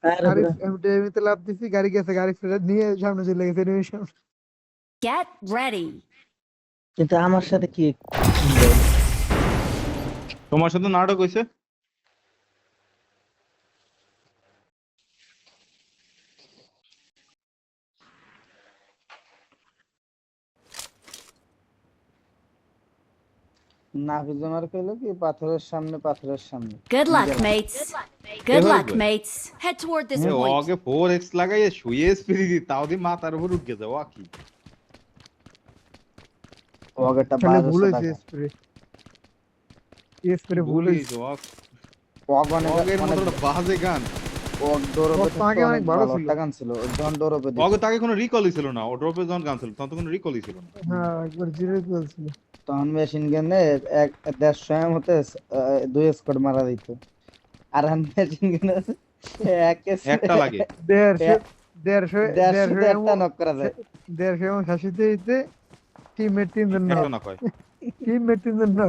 আরে আরিফ পুরা এমনিতে লাভ দিছি, গাড়ি গেছে, গাড়ি ফেরত নিয়ে সামনে চলে গেছে এনিমির সামনে। Get ready. কিন্তু আমার সাথে কি ভাই? তোমার সাথে নাটক হইছে? নাফিজুমার কইলো কি পাথরের সামনে Good luck, গেলাম। mates. Good Ever luck, good. mates. Head toward this A point. Okay 4x লাগাইয়ে শুয়ে স্পিরি দি তাও দি মাথার উপর উঠে যাও কি ওগেটা তাহলে ভুল 1200 হয়েছে টাকা স্প্রে, স্প্রে ভুল ভুলি হয়েছে। জক ওগ অনেক ওগের মতো একটা বাজে গান। ওগ ডোরবে ওগ তো আগে অনেক ভালো ছিল। টাকান ছিল ওই জন ডোরবে ওকে তাকে কোনো রিকলই ছিল না, ও ড্রপে যখন গান ছিল তখন তো কোনো রিকলই ছিল না। হ্যাঁ একবার জিরো চলছিল। তখন মেশিন গানে 150 এম হতে 2 স্কোয়াড মারা দিত। আর আমি মেশিন গানে একটা লাগে। 150 একটা নক করা যায়। 150 এবং 80 দিতে টিমমেট 3 জন একটা না কয় টিমমেট 3 জন না।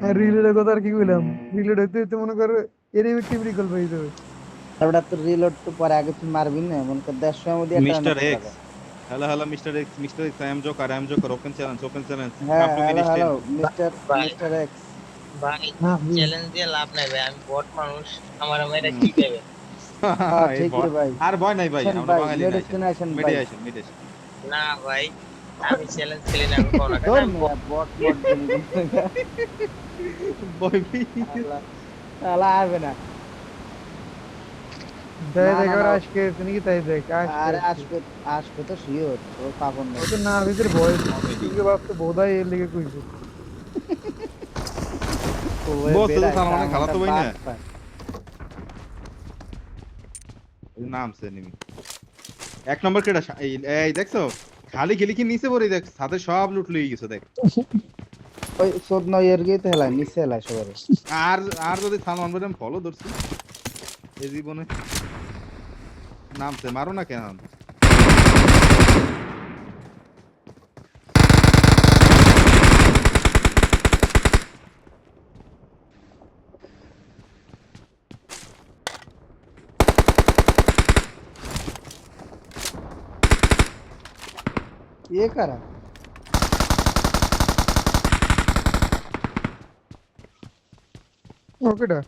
আর রিলোডের কথা আর কি কইলাম, রিলোড হইতে হইতে মনে করে এনিমি টিম রিকল পেয়ে যাবে। তারপরে তো রিলোড তো পরে আগে তুই মারবি না মনে কর 150 এম দিয়ে একটা মিস্টার knock করা এক্স যায়। Hello mister X I am joker open challenge হ্যাঁ come to hello minister mister X ভাই হ্যাঁ চ্যালেঞ্জ দিয়ে লাভ নাই ভাই, আমি বট মানুষ, আমার মেয়েটা কি দেবে? ঠিক রে ভাই। আর ভয় নাই ভাই, আসেন আমরা ভাই, বাঙালি নাই। মেডিসিনেশন ভাই। মেডিটেশন না ভাই, আমি চ্যালেঞ্জ খেলি না কখনো, তোর আমি বট বট বইবি আলা আসবে না। তাই না, দেখ না, আর না। আজকে তুমি কি তাই দেখ আরে আসবে তো শিওর ও পাবন না। ও তো না ভিতরে ভয় তুই ভাবতে বোধাই এর লিগে কইছে। বস তো সালমানের খালাতো ভাই না? নাম সে নিমি এক নম্বর কেডা এই দেখছো খালি গেলি কি নিচে পড়ে দেখ সাথে সব লুট লই গেছে দেখ। ওই 14 ইয়ার গেতে হেলা নিচে হেলা সবারে। আর আর যদি সালমান ভাই আমি ফলো ধরছি এই জীবনে নাম সে মারো না কেন ये करा ওকেটা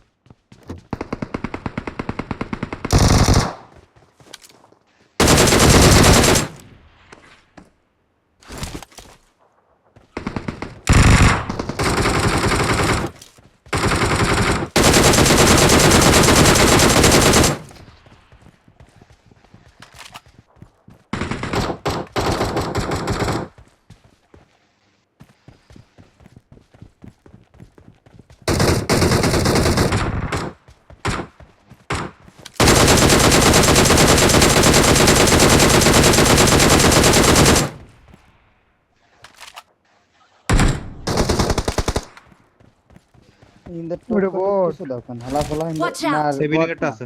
in the ওটা top bot। কিছু দাও কেন হেলা ফলা Watch out! এই বিনিকেটটা আছে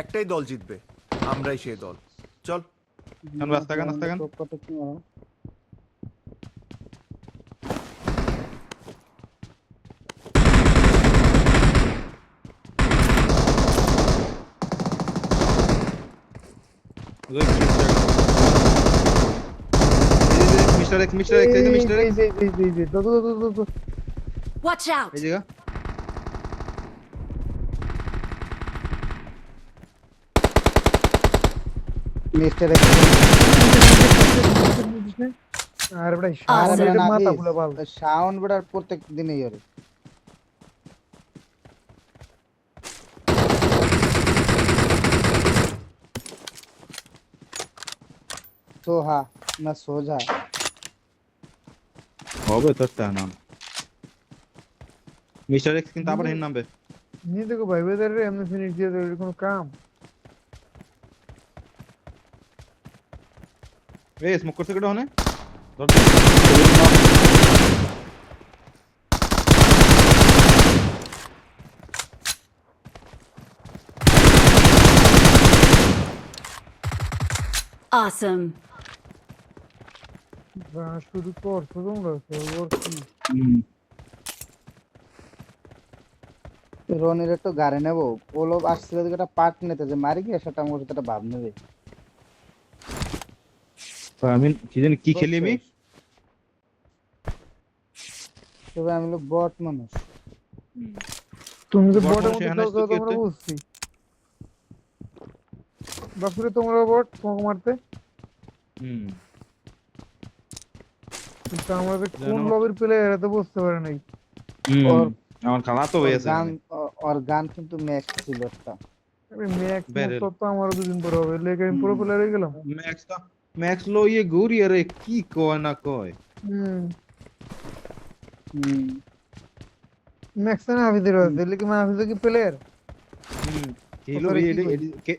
একটাই দল জিতবে, আমরাই সেই দল। চল এখন রাস্তাগান মিস্টার এক্স এই যে মিস্টার এক্স এই তো Watch out! এই জায়গা মিস্টার আর বড় Awesome. শালা মাথা ফুলে বাল। সাউন্ড বড়ার প্রত্যেক দিনই ইরে সোহা না সোজা হবে তোরটা নাম মিস্টার এক্স কিন্তু আবার হিন নামবে নিয়ে দেখো ভাই বেদার রে এমনি ফিনিশ দিয়ে দেবে কোনো কাম। এই স্মোক করতে কেটে হনে Awesome. শুরু করছো তোমরা ওর কি রনির একটু গাড়ি নেবো, ও লোক আসছিল দিকে একটা পার্ট নিতে, যে মারি গিয়ে সেটা আমার সাথে একটা ভাব নেবে। আমি কি জানি কি খেলি আমি বুঝছিস? তবে আমি লোক বট মানুষ। তুমি তো বট বটের মানুষের মধ্যে হানাস তো খেলছো কি তোমরা একটা? বুঝছি। বাপুরে তোমরা বট তোমাকে মারতে, হুম কিন্তু আমাদের কোন জানো। লবির প্লেয়ার এত বুঝতে পারে নাই। ওর আমার খালা তো ওর হয়েছে গান ওর গান কিন্তু ম্যাক্স ছিল একটা। আরে ম্যাক্স ব্যারেল তো আমারও দুদিন পরে হবে, লেগে আমি পুরো প্লেয়ার হয়ে গেলাম। ম্যাক্স লো ইয়ে ঘুরি আরে কি কয় না কয় হুম, হুম। ম্যাক্স না হাফিজের আছে, লেকিন হাফিজ কি প্লেয়ার? কি হলো ওরে ভাই কি কই?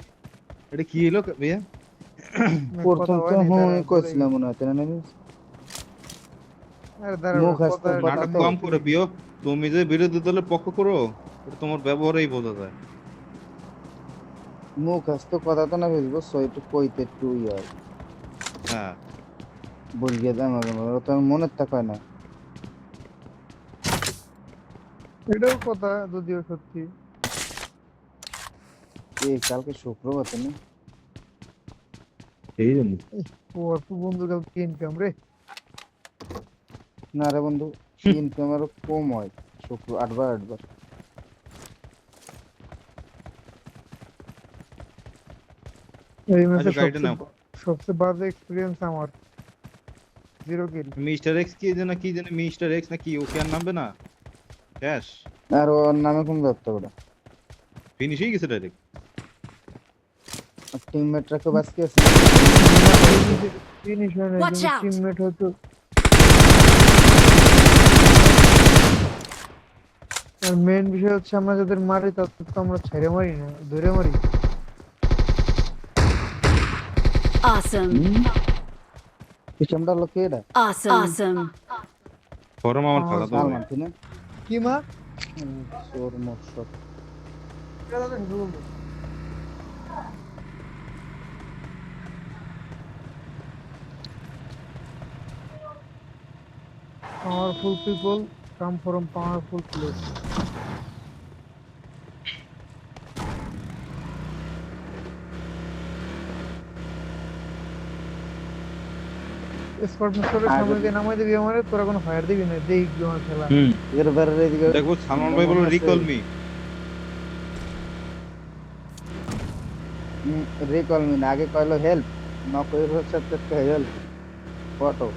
এটা কি হলো ভাইয়া প্রথম তো হয়নি, হুম দাঁড়া, কইছিলাম মনে হয়, তাই না? আরে দাঁড়া, মুখ কথা আসতে কথা নাটক তো কম করে প্রিয়, তুমি যে বিরোধী দলের পক্ষ করো এটা তোমার ব্যবহারেই বোঝা যায়। মুখ আসতে কথা তো না বুঝবো, সো একটু কইতে একটু ইয়ার হ্যাঁ বলিয়ে দেয় আমাকে, তো আমার মনে থাকে না। এটাও কথা, যদিও সত্যি। এই কালকে শুক্রবার তো না? সেই জন্য ও অল্প বন্ধু কাল কি ইনকাম রে। না রে বন্ধু, ইনকাম আরো কম হয় শুক্র 8 বার। এই ম্যাচে আচ্ছা গাড়িটা নাও। সবচেয়ে বাজে এক্সপিরিয়েন্স আমার, 0 কিল। মিস্টার এক্স কি যেন মিস্টার এক্স না কি, ওকে আর নামবে না শেষ আর ওর নামে কোন দত্ত ওটা ফিনিশ হয়ে গেছে ডাইরেক্ট। টিমমেট রাখে বাকি আছে। ফিনিশ হয় না, Watch কিন্তু out! টিমমেট হয়তো। আর মেইন বিষয় হচ্ছে আমরা যাদের মারি তাদের তো আমরা ছেড়ে মারি না, ধরে মারি। Awesome. পিছনটা লোকে এটা Awesome. ফরম আমার খালা তো সালমান তুই না? কি মা? চোর মোটসব। Powerful people come from powerful place. Scott মাস্টারের সামনে দিয়ে নামাই দিবি আমারে, তোরা কোনো ফায়ার দিবি না, দেখবি আমার খেলা। এর বাইরে এদিকে দেখো সালমান ভাই বলো রিকল মি। রিকল মি না, আগে কইলো হেল্প, না কইলো হচ্ছে হেল্প ফটো।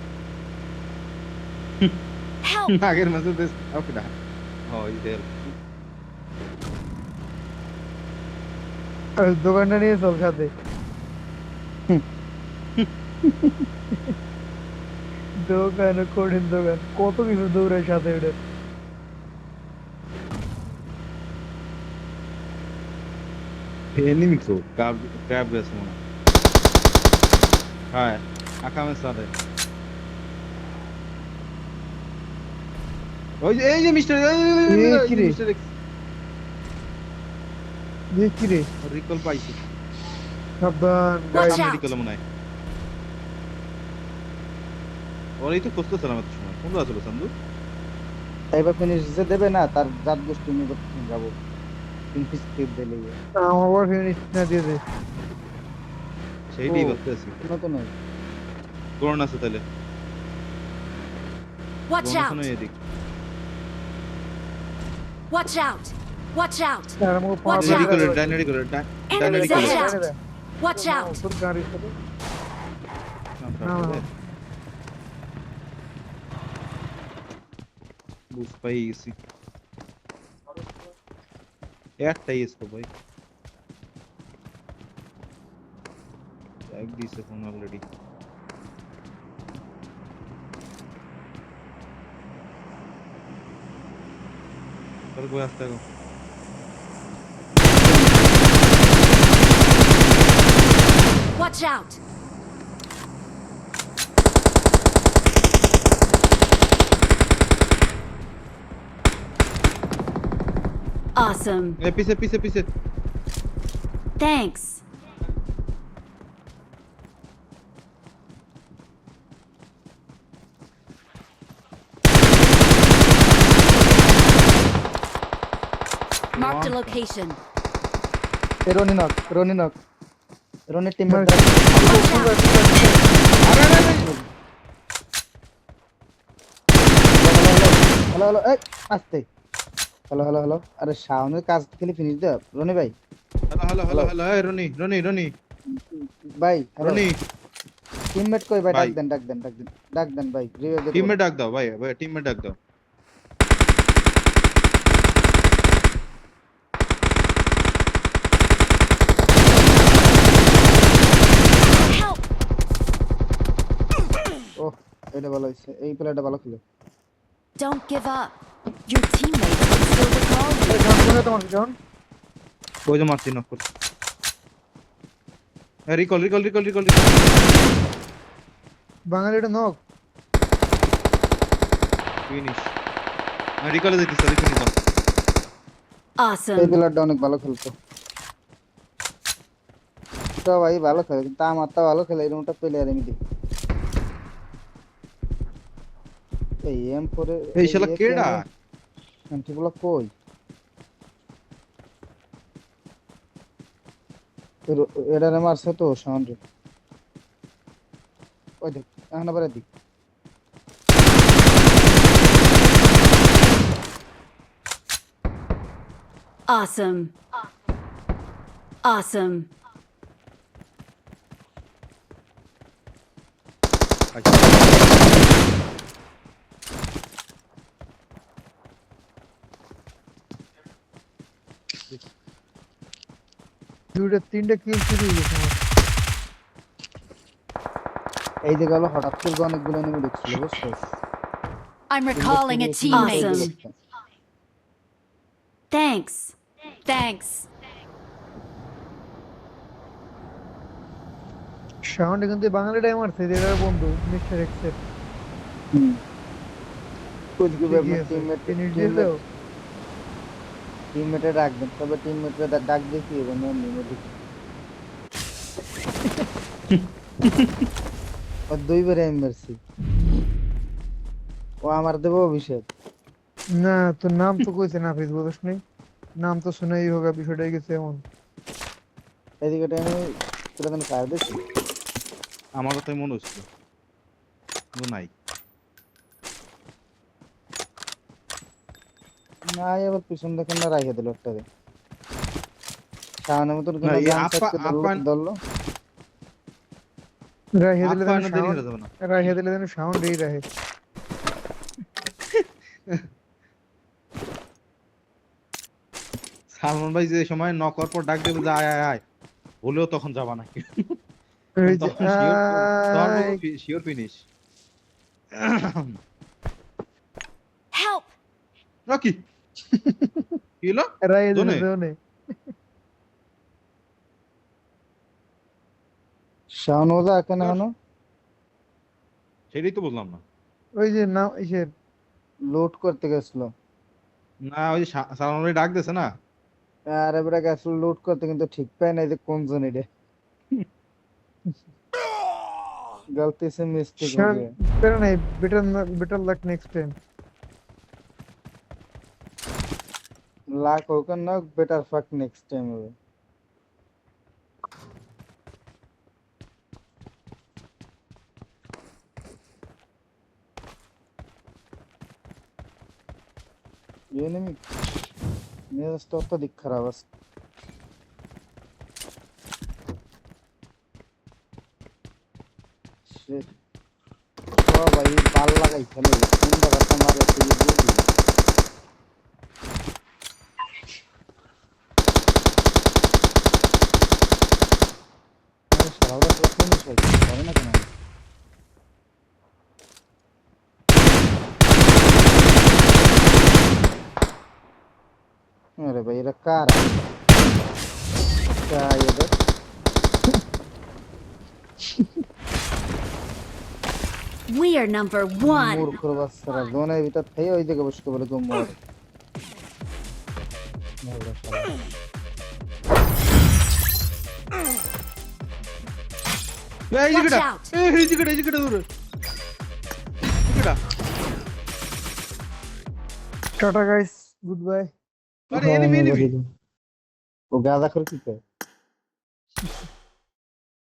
Help! আগের ম্যাচে দেশ ওকে না হয় দেল আর দোকানটা নিয়ে চল সাথে। দোকান, কঠিন দোকান, কত কিছু দৌড়ায় সাথে ওটা। এনিমি তো ক্র্যাব গেছে মনে হয়। আকামের সাথে ওই যে এই যে মিস্টার কি রে? মিস্টার এক্স দেখি রে, রিকল পাইছি। সাবধান Watch গাইড। out! রিকল মনে হয় ওরাই তো খুঁজতেছিলাম এত সময়। কোন রাত হলো সান্দু? এবার ফিনিশ যে দেবে না, তার জাত গোষ্ঠী নিয়ে যাবো। ফিনিশ টিপ দিলে আমার আবার ফিনিশ না দিয়ে দে। সেইটাই ও। ভাবতেছি। নতুন হয়। ড্রোন আছে তাহলে, Watch ড্রোন আছে out! না এদিক। Watch out! Watch out! আর আমাকে Watch পাওয়ার out! রিকল ডাইনারি করে ডাইনারি Enemies করে ahead! Watch out! তোর গাড়ির সাথে না। বুঝ পাই গেছি একটাই ইসকো ভাই এক দিছে ফোন অলরেডি। তোর কই আসতে গো Watch out! Awesome. এ পিছে পিছে পিছে Thanks. Marked a location. এ রনি নক রনির teammate Watch out! Hello hello এই আস্তে হ্যালো আরে শাওনের কাজ খেলে ফিনিশ দাও রনি ভাই হ্যালো এই রনি ভাই হ্যালো রনি টিমমেট কই ভাই ভাই। ডাক দেন ভাই রিভাইভ দে টিমমেট ডাক দাও ভাই টিমমেট ডাক দাও। Help! ও এটা ভালো হইছে এই প্লেয়ারটা ভালো খেলে Don't give up. Your teammates can still recall you. এই জন কোনে তোমার জন ওই যে মারছি নক করছি। রিকল বাঙালিটা নক ফিনিশ। রিকলে দিতেছি ফিনিশ দাও। এই Awesome. প্লেয়ারটা অনেক ভালো খেলতো তো ভাই ভালো খেলে কিন্তু আমার তো ভালো খেলে এরকমটা প্লেয়ার আমি দেখি এই এম করে এই শালা কেডা? এন্টিগুলো কই এটা মারছে তো সাউন্ড ওই দেখ এখন আবার এদিক Awesome. Awesome. দুইটা তিনটা কিল শুরু হয়ে গেছে আমার এই যে গেল হঠাৎ করে অনেকগুলো এনিমি ঢুকছিল বুঝছো I'm recalling a teammate. Awesome. Thanks. Sound কিন্তু বাঙালিটাই মারছে এদের বন্ধু মিস্টার এক্সের কুछ भी अपने ফিনিশ দিয়ে দাও টিমমেটে রাখবেন তবে টিমমেটে ডাক দেখিয়ে দেবেন এমনি দেখি ও দুইবার এম মারছি ও আমার দেব অভিষেক না তোর নাম তো কইছে না ফেস বলছ নাই নাম তো শুনেই হোগা বিষয়টাই গেছে এমন এদিকে টাইমে তোরা কেন কার দিছি আমারও তাই মনে হচ্ছে নাই। না এবার পিছন দেখেন না রাখে দিল একটা রে সামনে মতো না, এই ধরলো রাহে দিলে আপা না দেরি সাউন্ড হয়ে যাবে না। রাহে দিলে সাউন্ড এই রাহে সালমান ভাই যে সময় নকর পর ডাক দেবে যে আয় বলেও তখন যাবা না। এই যে তখন শিওর ফিনিশ। Help! রকি কি হলো? রাহে দিলে জোনে? জোনে শাওনওদা কেন হনো সেটাই তো বললাম না। ওই যে নাম ইসের লোড করতে গেছিল না ওই যে সালমান ভাই ডাক দিয়েছে না। আর এবারে গেছিল লোড করতে কিন্তু ঠিক পায় না যে কোন জন এটা गलती से मिस्टेक हो गया বেটার নাই better luck next time lakh होगा ना बेटर फक नेक्स्ट टाइम होगा ये नहीं मेरा स्टॉक तो दिख रहा बस शिट तो भाई बाल लगाई चले तुम बगाता मारे तो ये बोल শালাওরা পুরো ফিনিশ হয়ে গেছে করে না কেন अरे भाई ये कार क्या ये देख We are number one. मूर्ख बस सारा दोनों भीतर थे ওই দিকে বসে বলে তুই মর মরবা শালা এই Watch জিগড়া out. এই জিগড়া দূরে জিগড়া টাটা গাইস গুড বাই আরে হ্যাঁ, এনিমি আমি এনিমি বলি। ও গাঁদা খোর কি করে?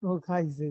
ও খাইছে